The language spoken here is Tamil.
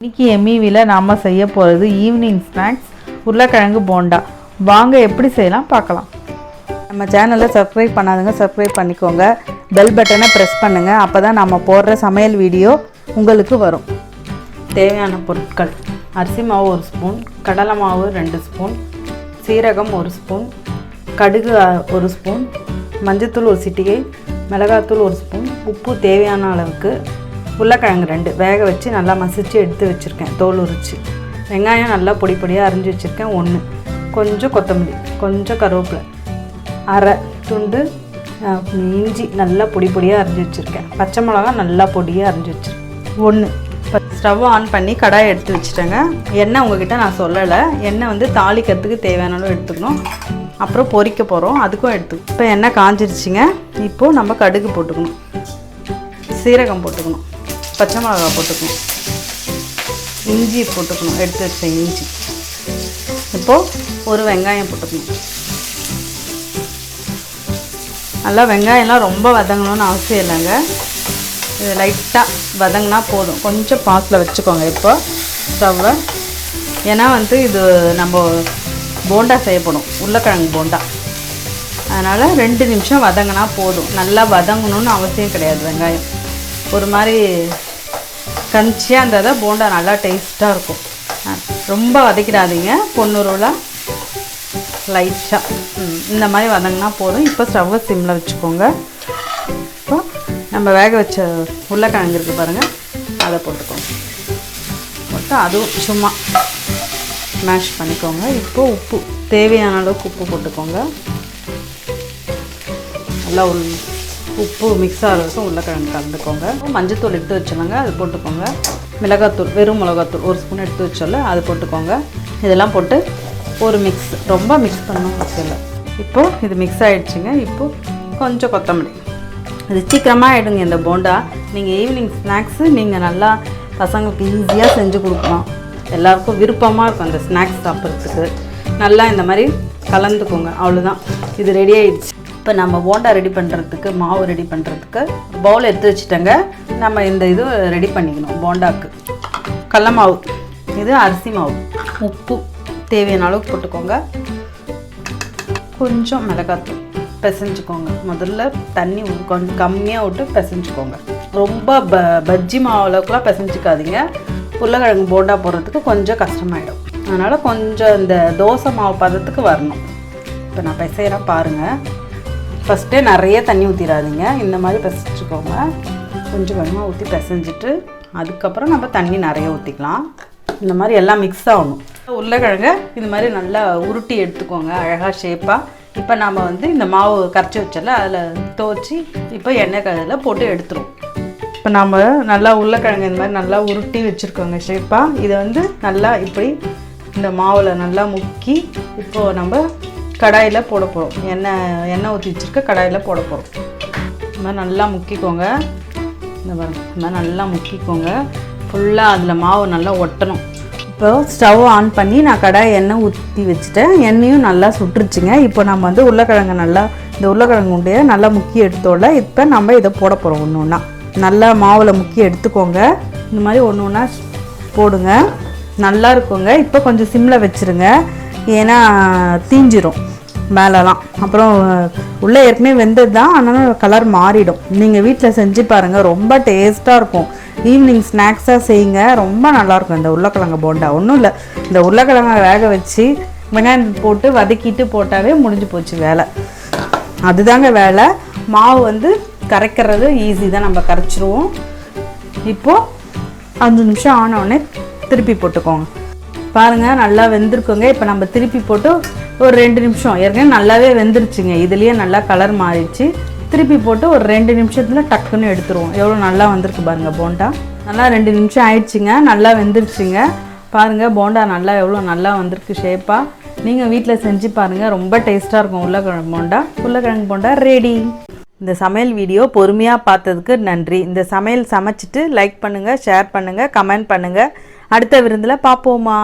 இன்னைக்கு எம்இவில நாம செய்ய போகிறது ஈவினிங் ஸ்நாக்ஸ் உருளைக்கிழங்கு போண்டா. வாங்க எப்படி செய்யலாம் பார்க்கலாம். நம்ம சேனலை சப்ஸ்கிரைப் பண்ணாதுங்க, சப்ஸ்கிரைப் பண்ணிக்கோங்க. பெல் பட்டனை ப்ரெஸ் பண்ணுங்கள். அப்போ தான் நம்ம போடுற சமையல் வீடியோ உங்களுக்கு வரும். தேவையான பொருட்கள்: அரிசி மாவு 1 ஸ்பூன், கடலை மாவு 2 ஸ்பூன், சீரகம் 1 ஸ்பூன், கடுகு 1 ஸ்பூன், மஞ்சத்தூள் 1 சிட்டிகை, மிளகாத்தூள் 1 ஸ்பூன், உப்பு தேவையான அளவுக்கு, உருளைக்கிழங்கு 2 வேக வச்சு நல்லா மசிச்சு எடுத்து வச்சுருக்கேன், தோல் உரிச்சு, வெங்காயம் நல்லா பொடி பொடியாக அரிஞ்சு வச்சுருக்கேன் 1, கொஞ்சம் கொத்தமல்லி, கொஞ்சம் கருவேப்பிலை, அரை துண்டு இஞ்சி நல்லா பொடி பொடியாக அரிஞ்சு வச்சுருக்கேன், பச்சை மிளகா நல்லா பொடியாக அரிஞ்சு வச்சுருக்கேன் 1. இப்போ ஸ்டவ் ஆன் பண்ணி கடாயை எடுத்து வச்சுட்டேங்க. எண்ணெய் உங்ககிட்ட நான் சொல்லலை. எண்ணெய் வந்து தாளிக்கிறதுக்கு தேவையான அளவு எடுத்துக்கணும். அப்புறம் பொரிக்க போகிறோம், அதுக்கும் எடுத்துக்கணும். இப்போ எண்ணெய் காஞ்சிருச்சுங்க. இப்போது நம்ம கடுகு போட்டுக்கணும், சீரகம் போட்டுக்கணும், பச்சை மிளகா போட்டுக்கணும், இஞ்சி போட்டுக்கணும், எடுத்து வச்ச இஞ்சி. இப்போது ஒரு வெங்காயம் போட்டுக்கணும். நல்லா வெங்காயம்லாம் ரொம்ப வதங்கணும்னு அவசியம் இல்லைங்க. இது லைட்டாக வதங்கினா போதும். கொஞ்சம் பாஸில் வச்சுக்கோங்க இப்போ ஸ்டவ்வை. ஏன்னா வந்து இது நம்ம போண்டா செய்யப்படும், உருளைக்கிழங்கு போண்டா. அதனால் 2 நிமிஷம் வதங்கினா போதும். நல்லா வதங்கணும்னு அவசியம் கிடையாது. வெங்காயம் ஒரு மாதிரி கஞ்சியாக இருந்தால் தான் போண்டா நல்லா டேஸ்ட்டாக இருக்கும். ரொம்ப வதக்கிடாதீங்க, பொன்னுருளாக லைட்டாக இந்த மாதிரி வதங்கினா போதும். இப்போ ஸ்டவ்வை சிம்மில் வச்சுக்கோங்க. இப்போ நம்ம வேக வச்ச உருளைக்கிழங்கு இருக்குது பாருங்கள், அதை போட்டுக்கோங்க. போட்டு அதுவும் சும்மா மேஷ் பண்ணிக்கோங்க. இப்போது உப்பு தேவையான அளவுக்கு உப்பு போட்டுக்கோங்க. நல்லா உப்பு மிக்ஸ் ஆகிறதுக்கும் உருளைக்கிழங்கு கலந்துக்கோங்க. மஞ்சத்தூள் எடுத்து வச்சோங்க, அது போட்டுக்கோங்க. மிளகாத்தூள், வெறும் மிளகாத்தூள் 1 ஸ்பூன் எடுத்து வச்சோல்ல, அது போட்டுக்கோங்க. இதெல்லாம் போட்டு ஒரு மிக்ஸ், ரொம்ப மிக்ஸ் பண்ணணும் அவசியம் இல்லை. இப்போது இது மிக்ஸ் ஆகிடுச்சுங்க. இப்போது கொஞ்சம் கொத்தமல்லி. இது சீக்கிரமாக ஆகிடுங்க இந்த போண்டா. நீங்கள் ஈவினிங் ஸ்நாக்ஸு நீங்கள் நல்லா பசங்களுக்கு ஈஸியாக செஞ்சு கொடுக்கலாம். எல்லாருக்கும் விருப்பமாக இருக்கும் அந்த ஸ்நாக்ஸ் சாப்பிட்றதுக்கு. நல்லா இந்த மாதிரி கலந்துக்கோங்க. அவ்வளோதான், இது ரெடி ஆகிடுச்சு. இப்போ நம்ம போண்டா ரெடி பண்ணுறதுக்கு, மாவு ரெடி பண்ணுறதுக்கு பவுல் எடுத்து வச்சுட்டேங்க. நம்ம இந்த இது ரெடி பண்ணிக்கணும் போண்டாக்கு. கடல மாவு, இது அரிசி மாவு, உப்பு தேவையான அளவுக்கு போட்டுக்கோங்க. கொஞ்சம் மிளகாத்தூள் பிசைஞ்சுக்கோங்க. முதல்ல தண்ணி கொஞ்சம் கம்மியாக விட்டு பிசைஞ்சுக்கோங்க. ரொம்ப பஜ்ஜி மாவு அளவுக்குலாம் பிசைஞ்சிக்காதீங்க. உருளைக்கிழங்கு போண்டா போடுறதுக்கு கொஞ்சம் கஷ்டமாயிடும். அதனால் கொஞ்சம் இந்த தோசை மாவு பதத்துக்கு வரணும். இப்போ நான் பிசைகிறேன் பாருங்கள். ஃபஸ்ட்டே நிறைய தண்ணி ஊற்றிடாதீங்க, இந்த மாதிரி பிசைஞ்சுக்கோங்க. கொஞ்சம் கொஞ்சமாக ஊற்றி பிசைஞ்சிட்டு அதுக்கப்புறம் நம்ம தண்ணி நிறைய ஊற்றிக்கலாம். இந்த மாதிரி எல்லாம் மிக்ஸ் ஆகணும். உருளைக்கிழங்க இந்த மாதிரி நல்லா உருட்டி எடுத்துக்கோங்க, அழகாக ஷேப்பாக. இப்போ நம்ம வந்து இந்த மாவு கரைச்சி வச்சல அதில் துவச்சி இப்போ எண்ணெய் கதில் போட்டு எடுத்துருவோம். இப்போ நம்ம நல்லா உருளைக்கிழங்கு இந்த மாதிரி நல்லா உருட்டி வச்சுருக்கோங்க ஷேப்பாக. இதை வந்து நல்லா இப்படி இந்த மாவில் நல்லா முக்கி இப்போது நம்ம கடாயில் போட போகிறோம். எண்ணெய் ஊற்றி வச்சுருக்க கடாயில் போட போகிறோம். இந்த மாதிரி நல்லா முக்கிக்கோங்க. இந்த மாதிரி நல்லா முக்கிக்கோங்க. ஃபுல்லாக அதில் மாவு நல்லா ஒட்டணும். இப்போ ஸ்டவ் ஆன் பண்ணி நான் கடாய் எண்ணெய் ஊற்றி வச்சுட்டேன். எண்ணெயும் நல்லா சுட்டுருச்சுங்க. இப்போ நம்ம வந்து உருளைக்கிழங்கு நல்லா இந்த உருளைக்கிழங்கு உண்டையை நல்லா முக்கி எடுத்தோட இப்போ நம்ம இதை போட போகிறோம். ஒன்று ஒன்றா நல்லா மாவில் முக்கி எடுத்துக்கோங்க. இந்த மாதிரி ஒன்று ஒன்றா போடுங்க. நல்லா இருக்குங்க. இப்போ கொஞ்சம் சிம்மில் வச்சுருங்க, ஏன்னா தீஞ்சிரும் மேலெலாம். அப்புறம் உள்ளே ஏற்கனவே வெந்தது தான், ஆனால் கலர் மாறிடும். நீங்கள் வீட்டில் செஞ்சு பாருங்கள், ரொம்ப டேஸ்ட்டாக இருக்கும். ஈவினிங் ஸ்நாக்ஸாக செய்யுங்க, ரொம்ப நல்லாயிருக்கும் இந்த உருளைக்கிழங்கு போண்டா. ஒன்றும் இல்லை, இந்த உருளைக்கிழங்கை வேக வச்சு வெங்காயம் போட்டு வதக்கிட்டு போட்டாவே முடிஞ்சு போச்சு வேலை. அதுதாங்க வேலை. மாவு வந்து கரைக்கிறது ஈஸி தான், நம்ம கரைச்சிருவோம். இப்போது 5 நிமிஷம் ஆனவுடனே திருப்பி போட்டுக்கோங்க. பாருங்கள் நல்லா வெந்திருக்குங்க. இப்போ நம்ம திருப்பி போட்டு ஒரு 2 நிமிஷம், ஏற்கனவே நல்லாவே வெந்துருச்சுங்க, இதுலேயே நல்லா கலர் மாறிடுச்சு. திருப்பி போட்டு ஒரு 2 நிமிஷத்தில் டக்குன்னு எடுத்துருவோம். எவ்வளோ நல்லா வந்திருக்கு பாருங்கள் போண்டா. நல்லா 2 நிமிஷம் ஆயிடுச்சுங்க, நல்லா வெந்துருச்சுங்க. பாருங்கள் போண்டா நல்லா எவ்வளோ நல்லா வந்திருக்கு ஷேப்பாக. நீங்கள் வீட்டில் செஞ்சு பாருங்கள், ரொம்ப டேஸ்ட்டாக இருக்கும் உருளைக்கிழங்கு போண்டா. உருளைக்கிழங்கு போண்டா ரெடி. இந்த சமையல் வீடியோ பொறுமையாக பார்த்ததுக்கு நன்றி. இந்த சமையல் சமைச்சிட்டு லைக் பண்ணுங்கள், ஷேர் பண்ணுங்கள், கமெண்ட் பண்ணுங்கள். அடுத்த விருந்தில் பார்ப்போமா.